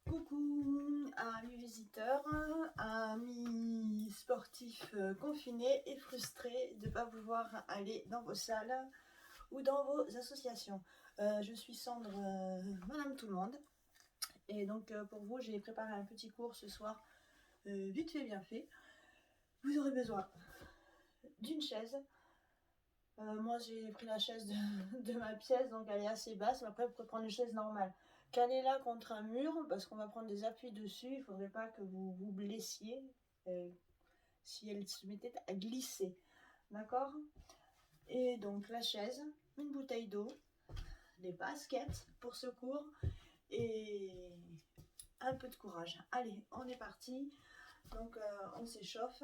Coucou amis visiteurs, amis sportifs confinés et frustrés de ne pas pouvoir aller dans vos salles ou dans vos associations. Je suis Sandre, Madame Tout le Monde, et donc pour vous j'ai préparé un petit cours ce soir, vite fait bien fait. Vous aurez besoin d'une chaise. Moi j'ai pris la chaise de ma pièce, donc elle est assez basse, mais après vous pouvez prendre une chaise normale. Calez-la contre un mur, parce qu'on va prendre des appuis dessus, il ne faudrait pas que vous vous blessiez si elle se mettait à glisser. D'accord? Et donc la chaise, une bouteille d'eau, des baskets pour ce cours, et un peu de courage. Allez, on est parti. Donc on s'échauffe.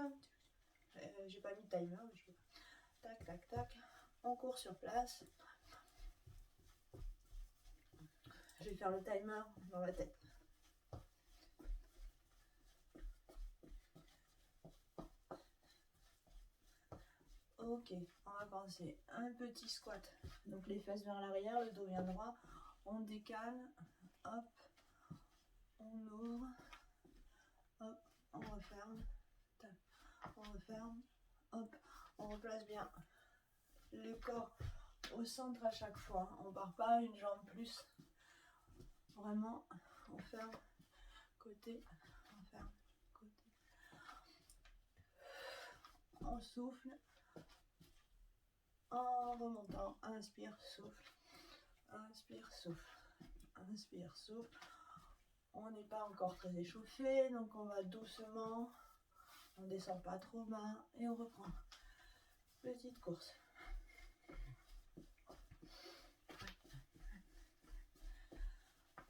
J'ai pas mis de timer, mais je... Tac, tac, tac. On court sur place. Je vais faire le timer dans la tête. Ok, on va commencer. Un petit squat. Donc les fesses vers l'arrière, le dos bien droit. On décale. Hop. On ouvre. Hop. On referme. Tac. On referme. Hop. On replace bien le corps au centre à chaque fois. On part pas une jambe plus. Vraiment, on ferme. Côté. On ferme. Côté. On souffle. En remontant, inspire, souffle, inspire, souffle, inspire, souffle. On n'est pas encore très échauffé, donc on va doucement, on ne descend pas trop bas et on reprend. Petite course.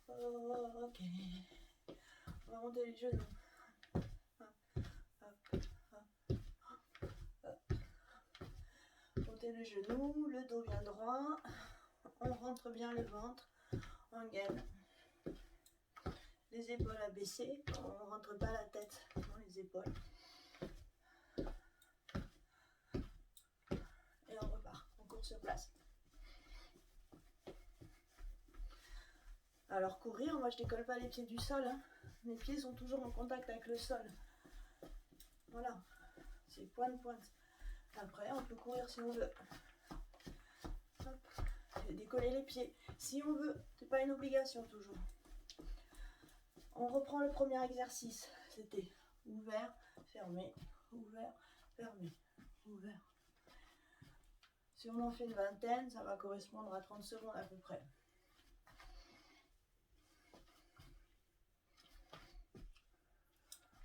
Ok. On va monter les genoux. Hop, hop, hop. Monter le genou, le dos bien droit. On rentre bien le ventre en gaine. Les épaules abaissées, on ne rentre pas la tête dans les épaules. Et on repart, on court sur place. Alors courir, moi je décolle pas les pieds du sol, hein. Mes pieds sont toujours en contact avec le sol. Voilà, c'est pointe. Après on peut courir si on veut. Hop. Décoller les pieds si on veut, c'est pas une obligation toujours. On reprend le premier exercice, c'était ouvert, fermé, ouvert, fermé, ouvert. Si on en fait une vingtaine, ça va correspondre à 30 secondes à peu près.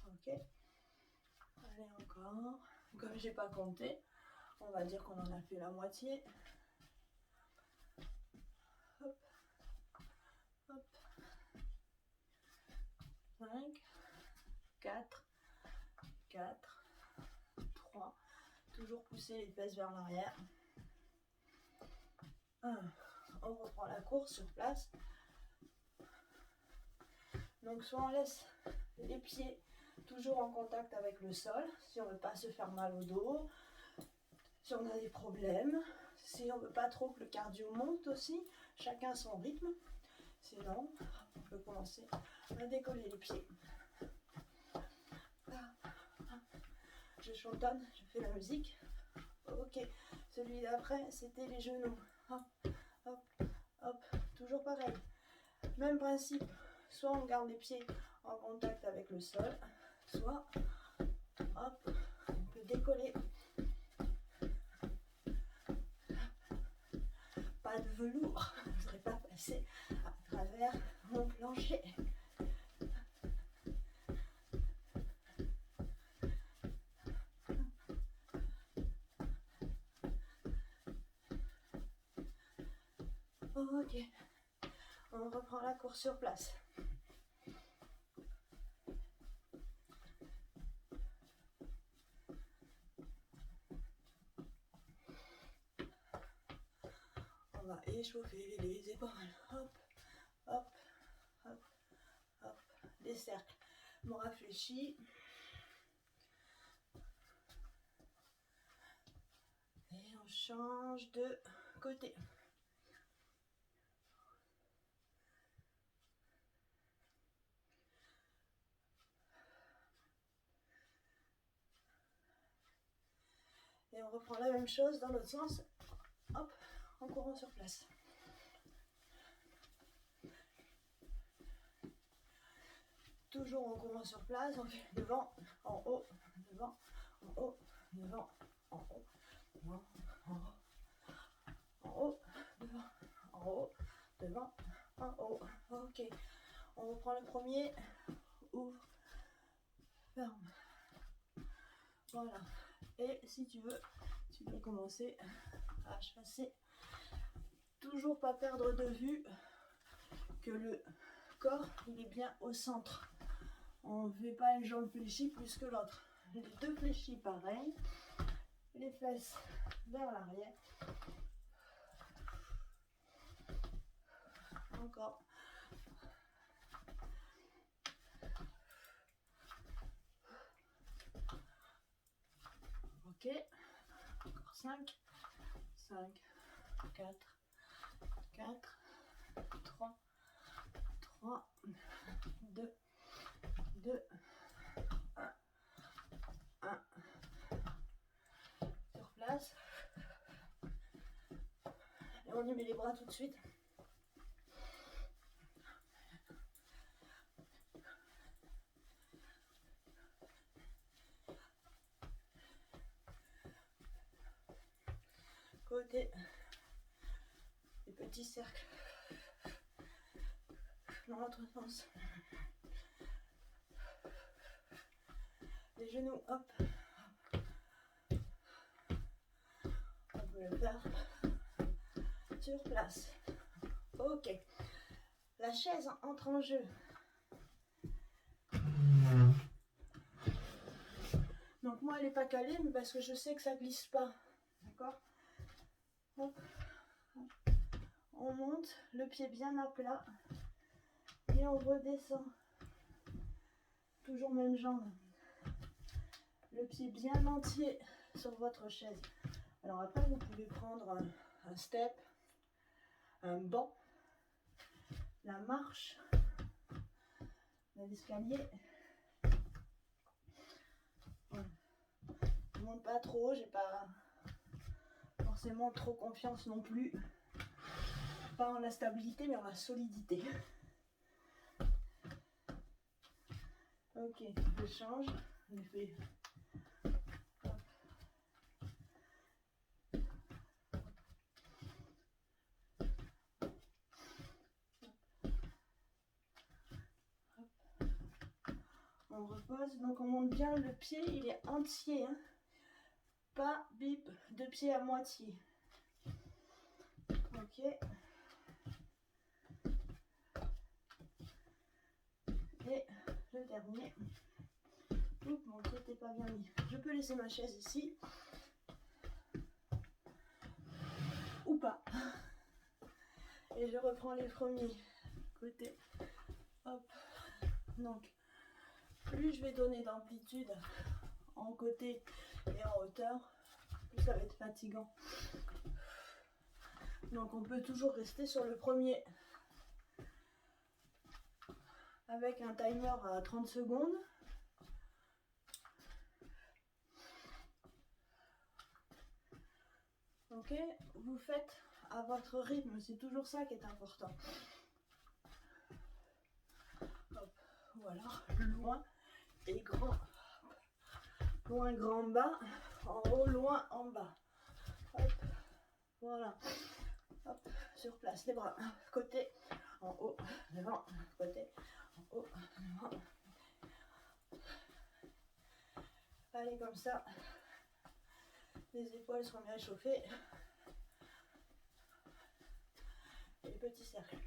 Ok. Allez encore. Comme j'ai pas compté, on va dire qu'on en a fait la moitié. Hop. Hop. 5, 4, 3. Toujours pousser les fesses vers l'arrière. 1. On reprend la course sur place. Donc soit on laisse les pieds toujours en contact avec le sol, si on ne veut pas se faire mal au dos, si on a des problèmes, si on ne veut pas trop que le cardio monte aussi, chacun son rythme. Sinon, on peut commencer à décoller les pieds. Je chantonne, je fais la musique. Ok, celui d'après, c'était les genoux. Hop, hop, hop, toujours pareil. Même principe, soit on garde les pieds en contact avec le sol, soit, hop, on peut décoller. Pas de velours, je ne voudrais pas passer à travers mon plancher. Ok, on reprend la course sur place. On va échauffer les épaules. Hop, hop, hop, hop. Des cercles. On réfléchit. Et on change de côté. on reprend la même chose dans l'autre sens. Hop, en courant sur place. Toujours en courant sur place, on fait devant, en haut, devant, en haut, devant, en haut, devant, en haut, en haut, devant, en haut, devant, en haut. Ok, on reprend le premier, ouvre, ferme. Voilà. Et si tu veux commencer à chasser. Toujours pas perdre de vue que le corps il est bien au centre. On ne fait pas une jambe fléchie plus que l'autre. Les deux fléchis pareil. Les fesses vers l'arrière. Encore. Ok. Encore 5. 5. 4. 4. 3. 3. 2. 2. 1. 1. Sur place. Et on y met les bras tout de suite. Côté des petits cercles dans l'autre sens. Les genoux, hop. On peut le faire sur place. Ok. La chaise entre en jeu. Donc moi elle n'est pas calée, mais parce que je sais que ça glisse pas. D'accord ? Hop. On monte, le pied bien à plat. Et on redescend. Toujours même jambe. Le pied bien entier sur votre chaise. Alors après vous pouvez prendre un step, un banc, la marche, l'escalier. Voilà. Je ne monte pas trop, j'ai pas forcément trop confiance non plus. Pas en la stabilité mais en la solidité. Ok, je change, je fais. On repose, donc on monte bien le pied, il est entier, hein. Pas bip de pied à moitié. Ok. Et le dernier. Oups, mon pied n'était pas bien mis. Je peux laisser ma chaise ici. Ou pas. Et je reprends les premiers côtés. Hop. Donc, plus je vais donner d'amplitude en côté et en hauteur, plus ça va être fatigant. Donc on peut toujours rester sur le premier avec un timer à 30 secondes. Ok, vous faites à votre rythme, c'est toujours ça qui est important. Hop, voilà, loin et grand. Loin, grand, bas, en haut, loin, en bas. Hop, voilà. Hop, sur place, les bras, côté, en haut, devant, côté, en haut, devant. Allez, comme ça, les épaules seront bien échauffées. Et les petits cercles.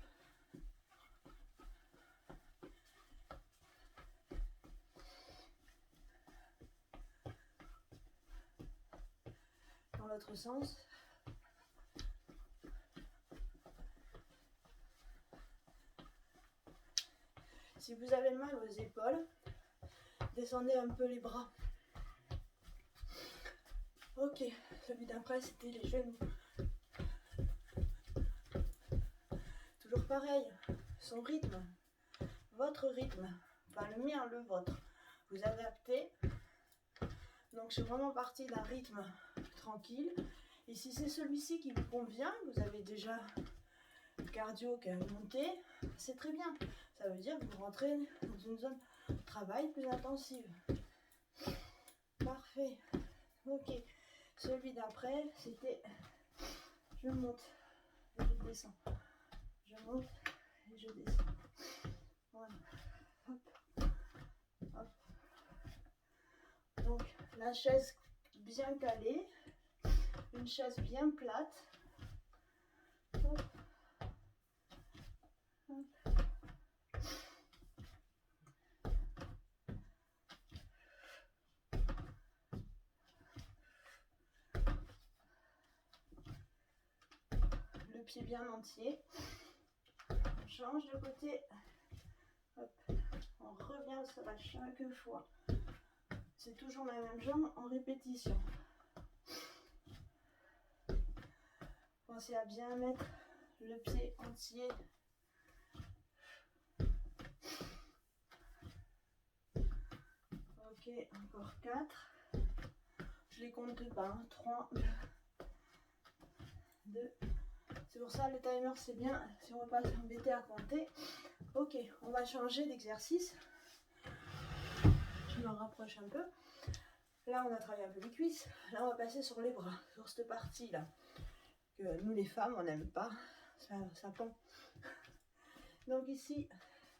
Dans l'autre sens. Si vous avez mal aux épaules, descendez un peu les bras. Ok, celui d'après c'était les genoux. Toujours pareil, son rythme, votre rythme, pas le mien, le vôtre. Vous adaptez. Donc je suis vraiment partie d'un rythme tranquille. Et si c'est celui-ci qui vous convient, vous avez déjà le cardio qui a monté, c'est très bien. Ça veut dire que vous rentrez dans une zone de travail plus intensive. Parfait. Ok. Celui d'après, c'était je monte et je descends. Je monte et je descends. Voilà. Hop. Hop. Donc la chaise bien calée, une chaise bien plate. Hop. Hop. Le pied bien entier. On change de côté. Hop. On revient sur la chaque fois. C'est toujours la même jambe en répétition. Pensez à bien mettre le pied entier. Ok, encore 4. Je les compte pas. 3, 2. C'est pour ça le timer c'est bien si on ne va pas s'embêter à compter. Ok, on va changer d'exercice. Je me rapproche un peu. Là, on a travaillé un peu les cuisses. Là, on va passer sur les bras, sur cette partie-là. Que nous, les femmes, on n'aime pas. Ça pend. Donc ici,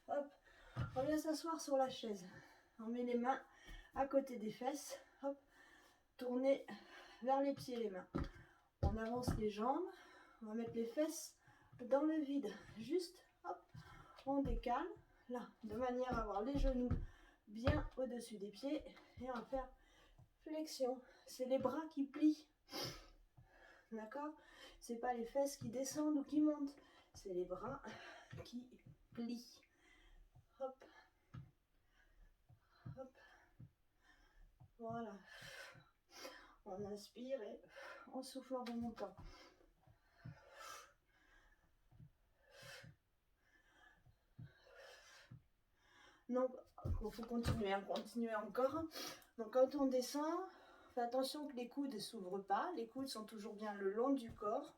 hop, on vient s'asseoir sur la chaise. On met les mains à côté des fesses. Hop, tourner vers les pieds, les mains. On avance les jambes. On va mettre les fesses dans le vide. Juste, hop, on décale. Là, de manière à avoir les genoux bien au-dessus des pieds. Et on va faire flexion. C'est les bras qui plient. D'accord? C'est pas les fesses qui descendent ou qui montent. C'est les bras qui plient. Hop. Hop. Voilà. On inspire et on souffle en remontant. Donc, il faut continuer, continuer encore. Donc, quand on descend, fais attention que les coudes ne s'ouvrent pas. Les coudes sont toujours bien le long du corps.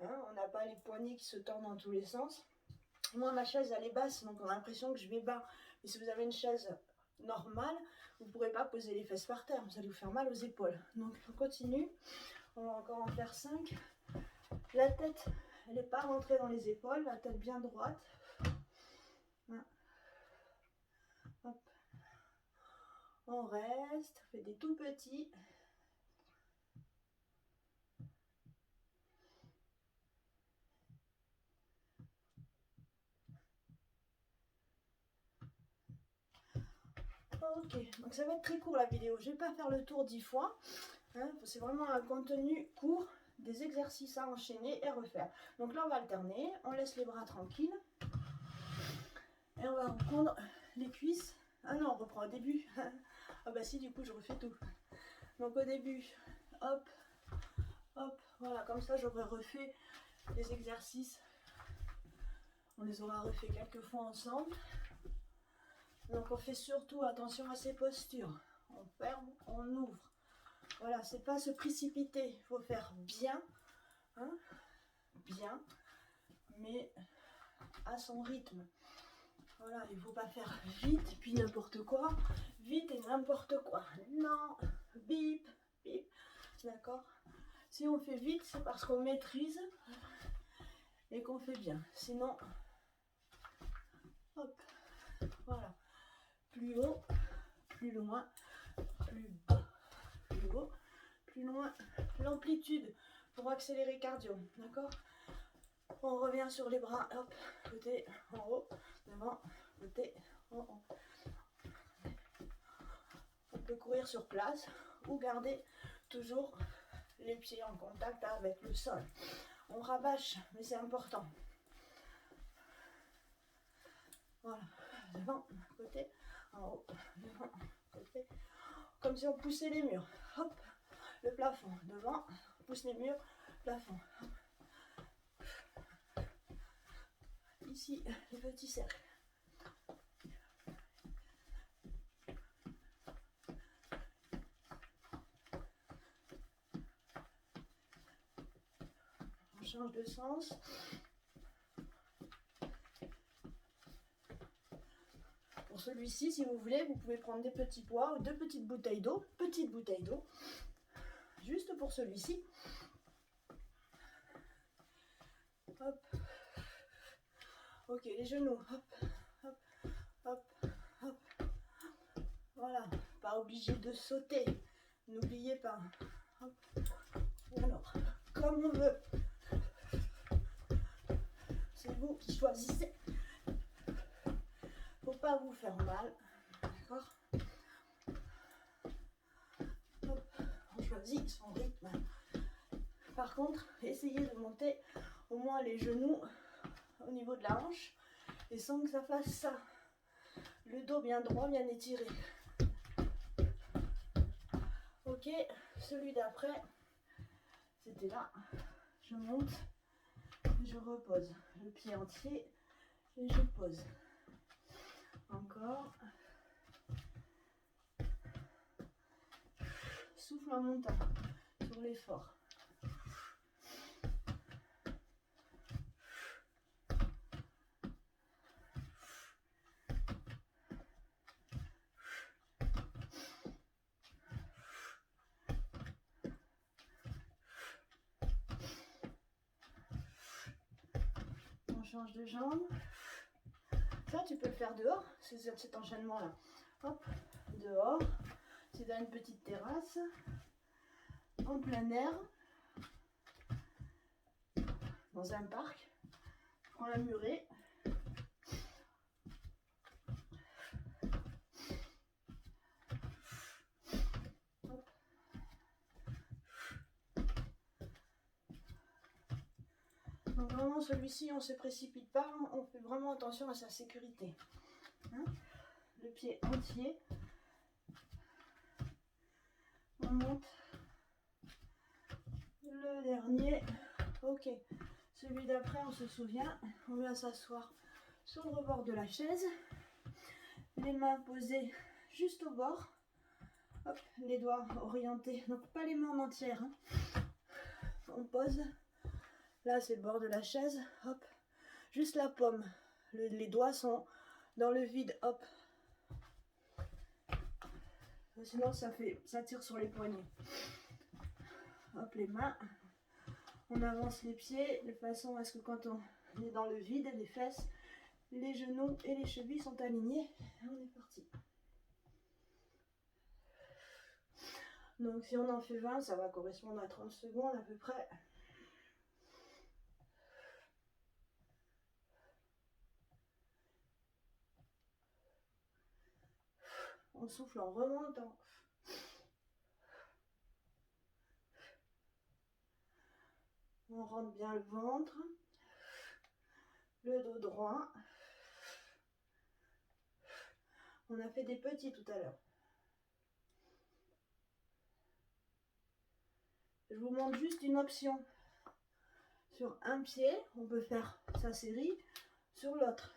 Hein, on n'a pas les poignets qui se tordent dans tous les sens. Moi, ma chaise, elle est basse, donc on a l'impression que je vais bas. Mais si vous avez une chaise normale, vous ne pourrez pas poser les fesses par terre. Vous allez vous faire mal aux épaules. Donc, on continue. On va encore en faire 5. La tête, elle n'est pas rentrée dans les épaules. La tête bien droite. Hop. On reste. On fait des tout petits. Ok, donc ça va être très court la vidéo. Je ne vais pas faire le tour 10 fois. Hein, c'est vraiment un contenu court, des exercices à enchaîner et refaire. Donc là, on va alterner. On laisse les bras tranquilles. Et on va reprendre les cuisses. Ah non, on reprend au début. Ah bah si, du coup, je refais tout. Donc au début, hop, hop, voilà, comme ça, j'aurais refait les exercices. On les aura refait quelques fois ensemble. Donc on fait surtout attention à ces postures. On ferme, on ouvre. Voilà, c'est pas se précipiter. Il faut faire bien, hein, bien, mais à son rythme. Voilà, il ne faut pas faire vite, puis n'importe quoi. Vite et n'importe quoi. Non, bip, bip. D'accord? Si on fait vite, c'est parce qu'on maîtrise et qu'on fait bien. Sinon, hop, voilà. Plus haut, plus loin, plus bas, plus haut, plus loin. L'amplitude pour accélérer cardio. D'accord? On revient sur les bras. Hop, côté en haut, devant, côté en haut. On peut courir sur place ou garder toujours les pieds en contact avec le sol. On rabâche, mais c'est important. Voilà, devant, côté, en haut, devant, côté. Comme si on poussait les murs. Hop, le plafond, devant, on pousse les murs, plafond. Ici, les petits cercles. change de sens. Pour celui-ci, si vous voulez, vous pouvez prendre des petits pois ou 2 petites bouteilles d'eau, juste pour celui-ci. Hop. Ok, les genoux. Hop, hop, hop, hop. Voilà, pas obligé de sauter. N'oubliez pas. Hop. Alors, comme on veut. C'est vous qui choisissez. Faut pas vous faire mal. D'accord? On choisit son rythme. Par contre, essayez de monter au moins les genoux au niveau de la hanche et sans que ça fasse ça. Le dos bien droit, bien étiré. Ok, celui d'après, c'était là. Je monte, je repose. Le pied entier et je pose. Encore. Souffle en montant sur l'effort. On change de jambe. Ça, tu peux le faire dehors, cet enchaînement-là. Hop, dehors. C'est dans une petite terrasse, en plein air, dans un parc. Prends la murée. Hop. Donc vraiment, celui-ci, on ne se précipite pas, on fait vraiment attention à sa sécurité. Hein? Le pied entier. On monte. Le dernier. Ok. Celui d'après, on se souvient. On vient s'asseoir sur le rebord de la chaise. Les mains posées juste au bord. Hop, les doigts orientés. Donc pas les mains en entière. Hein. On pose. Là, c'est le bord de la chaise. Hop. Juste la paume. Les doigts sont dans le vide. Hop. Sinon, ça tire sur les poignets. Hop, les mains. On avance les pieds de façon à ce que quand on est dans le vide, les fesses, les genoux et les chevilles sont alignés. Et on est parti. Donc si on en fait 20, ça va correspondre à 30 secondes à peu près. On souffle en remontant. On rentre bien le ventre, le dos droit. On a fait des petits tout à l'heure. Je vous montre juste une option. Sur un pied, on peut faire sa série, sur l'autre.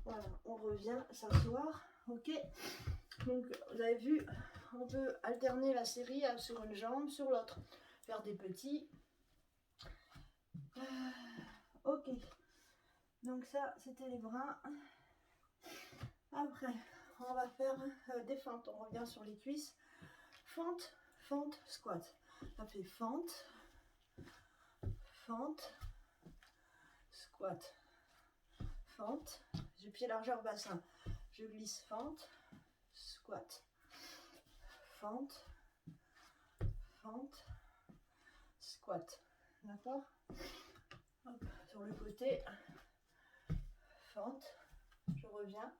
Voilà, on revient s'asseoir. Ok. Donc, vous avez vu, on peut alterner la série sur une jambe, sur l'autre. Faire des petits. Ok. Donc ça, c'était les bras. Après, on va faire des fentes. On revient sur les cuisses. Fente, fente, squat. Ça fait fente, fente, squat, fente. J'ai pied largeur bassin. Je glisse fente, squat, fente, fente, squat. D'accord? Sur le côté, fente, je reviens,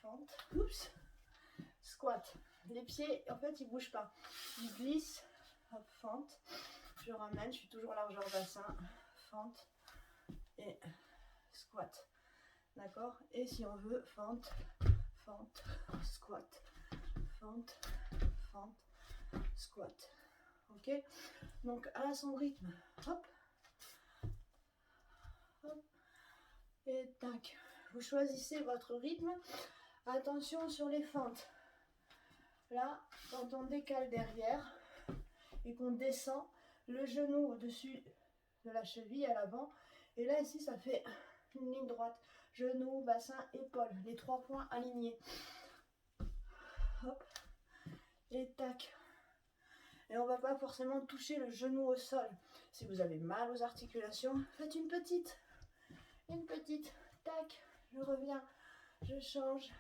fente, oups, squat. Les pieds, en fait, ils bougent pas. Ils glissent, hop, fente, je ramène, je suis toujours largeur bassin, fente et squat. D'accord? Et si on veut, fente, fente, squat, fente, fente, squat. Ok? Donc à son rythme, hop, hop, et tac. Vous choisissez votre rythme. Attention sur les fentes. Là, quand on décale derrière et qu'on descend, le genou au-dessus de la cheville à l'avant. Et là, ici, ça fait une ligne droite. Genou, bassin, épaule. Les 3 points alignés. Hop. Et tac. Et on ne va pas forcément toucher le genou au sol. Si vous avez mal aux articulations, faites une petite. Tac. Je reviens. Je change.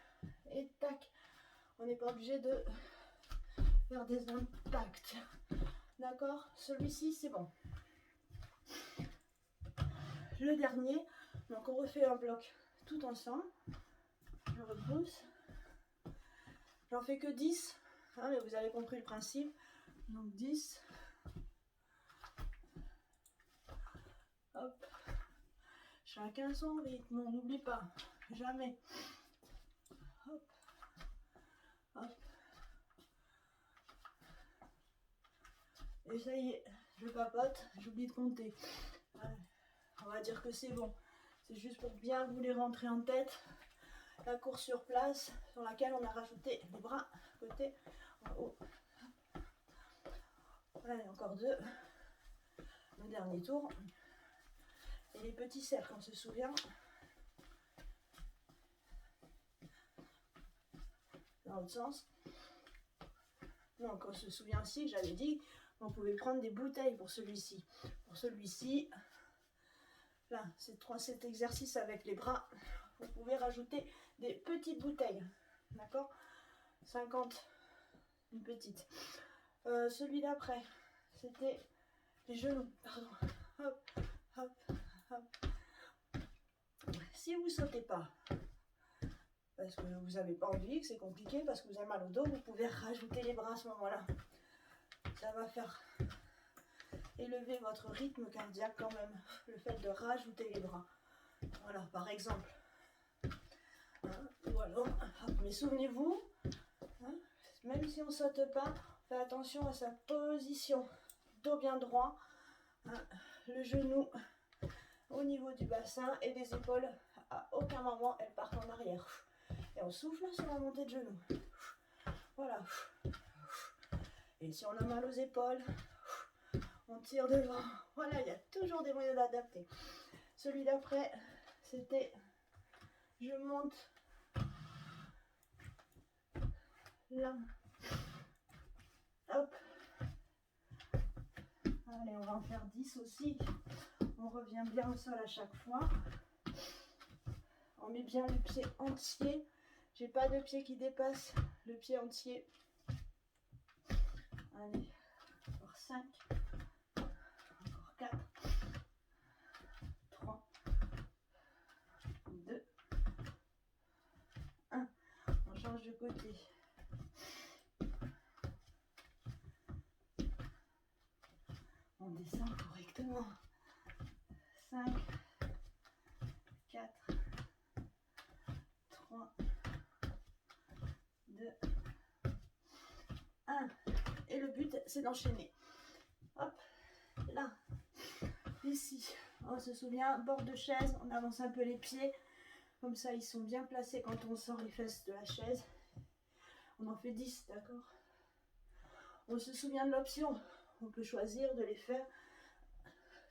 Et tac. On n'est pas obligé de faire des impacts. D'accord? Celui-ci, c'est bon. Le dernier, donc on refait un bloc tout ensemble. Je repousse. J'en fais que 10, hein, mais vous avez compris le principe. Donc 10. Hop. Chacun son rythme, on n'oublie pas. Jamais. Hop. Hop. Et ça y est, je papote, j'oublie de compter. Allez, on va dire que c'est bon. C'est juste pour bien vous les rentrer en tête. La course sur place, sur laquelle on a rajouté les bras côté en haut. Allez, encore 2. Le dernier tour. Et les petits cercles, on se souvient. Dans l'autre sens. Donc on se souvient aussi que j'avais dit qu'on pouvait prendre des bouteilles pour celui-ci. Pour celui-ci, là, cet exercice avec les bras, vous pouvez rajouter des petites bouteilles. D'accord? 50, une petite. Celui d'après, c'était les genoux. Pardon. Hop, hop, hop. Si vous ne sautez pas, parce que vous n'avez pas envie, que c'est compliqué, parce que vous avez mal au dos, vous pouvez rajouter les bras à ce moment-là. Ça va faire élever votre rythme cardiaque quand même, le fait de rajouter les bras. Voilà, par exemple. Hein, ou alors, mais souvenez-vous, hein, même si on ne saute pas, faites attention à sa position. Dos bien droit, hein, le genou au niveau du bassin et des épaules. À aucun moment, elles partent en arrière. Et on souffle sur la montée de genoux. Voilà. Et si on a mal aux épaules, on tire devant. Voilà, il y a toujours des moyens d'adapter. Celui d'après, c'était je monte là. Hop. Allez, on va en faire 10 aussi. On revient bien au sol à chaque fois. On met bien le pied entier. J'ai pas de pied qui dépasse le pied entier. Allez, encore 5. Encore 4. 3. 2. 1. On change de côté. On descend correctement. 5, 4, 3, 2, 1. Et le but, c'est d'enchaîner. Hop, là, ici. On se souvient, bord de chaise, on avance un peu les pieds. Comme ça, ils sont bien placés quand on sort les fesses de la chaise. On en fait 10, d'accord? On se souvient de l'option. On peut choisir de les faire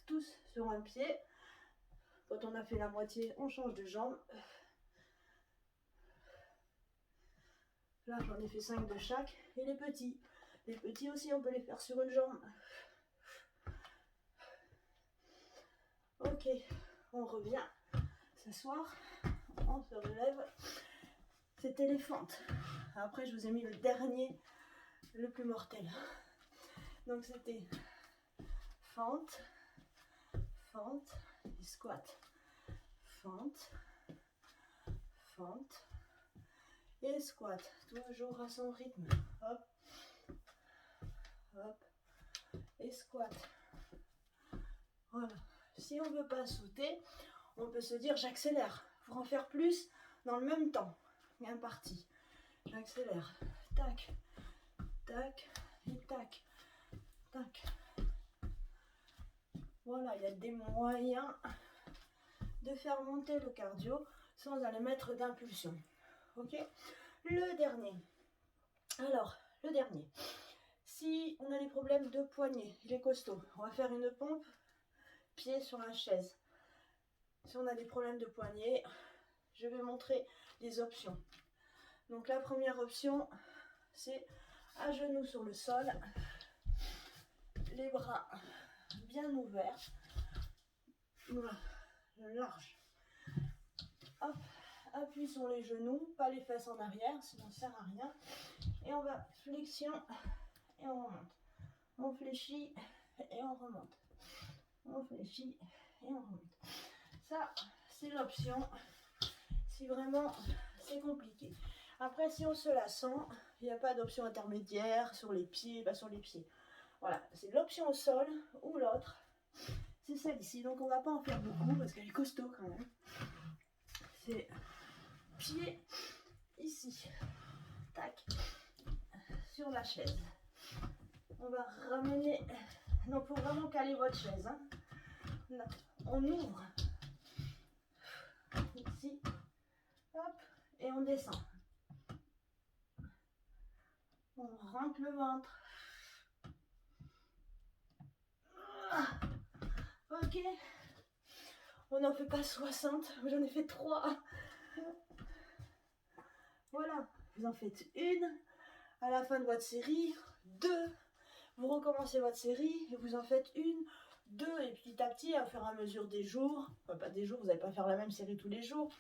tous sur un pied. Quand on a fait la moitié, on change de jambe. Là, j'en ai fait 5 de chaque. Et les petits. Les petits aussi, on peut les faire sur une jambe. Ok, on revient. S'asseoir. On se relève. C'était les fentes. Après, je vous ai mis le dernier, le plus mortel. Donc, c'était fente, fente et squat. Fente, fente et squat. Toujours à son rythme. Hop, hop et squat. Voilà. Si on ne veut pas sauter, on peut se dire j'accélère pour en faire plus dans le même temps. Bien parti. J'accélère. Tac, tac et tac, tac. Voilà, il y a des moyens de faire monter le cardio sans aller mettre d'impulsion. Ok? Le dernier. Alors, le dernier, Si on a des problèmes de poignet, il est costaud, on va faire une pompe pied sur la chaise. Si on a des problèmes de poignet, je vais montrer les options. Donc la première option, c'est à genoux sur le sol, les bras bien ouverts, large. Hop, appui sur les genoux, pas les fesses en arrière, sinon ça sert à rien. Et on va flexion et on remonte. On fléchit et on remonte. On fléchit et on remonte. Ça, c'est l'option si vraiment c'est compliqué. Après, si on se la sent, il n'y a pas d'option intermédiaire sur les pieds, pas sur les pieds. Voilà, c'est l'option au sol ou l'autre. C'est celle ici. Donc, on va pas en faire beaucoup parce qu'elle est costaud quand même. C'est pied ici. Tac. Sur la chaise. On va ramener. Donc, il faut vraiment caler votre chaise. Hein. Là, on ouvre. Ici. Hop. Et on descend. On rentre le ventre. Ok. On n'en fait pas 60. J'en ai fait 3. Voilà. Vous en faites une. À la fin de votre série, 2. Vous recommencez votre série et vous en faites une, 2. Et petit à petit, à fur et à mesure des jours, enfin, pas des jours, vous n'allez pas faire la même série tous les jours.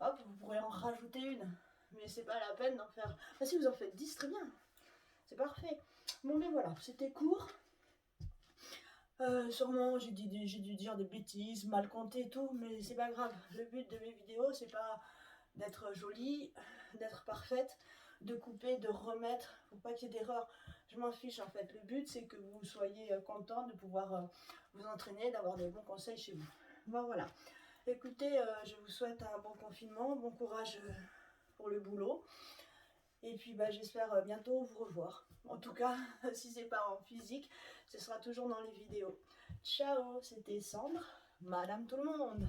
Hop, vous pourrez en rajouter une. Mais c'est pas la peine d'en faire. Enfin, si vous en faites 10, très bien. C'est parfait. Bon, mais voilà, c'était court. Sûrement, j'ai dû dire des bêtises, mal compter et tout, mais c'est pas grave. Le but de mes vidéos, c'est pas d'être jolie, d'être parfaite, de couper, de remettre, pour pas qu'il y ait d'erreur. Je m'en fiche en fait. Le but, c'est que vous soyez content de pouvoir vous entraîner, d'avoir des bons conseils chez vous. Bon, voilà. Écoutez, je vous souhaite un bon confinement, bon courage pour le boulot. Et puis j'espère bientôt vous revoir. En tout cas, si c'est pas en physique, ce sera toujours dans les vidéos. Ciao, c'était Sandre, Madame Tout le Monde.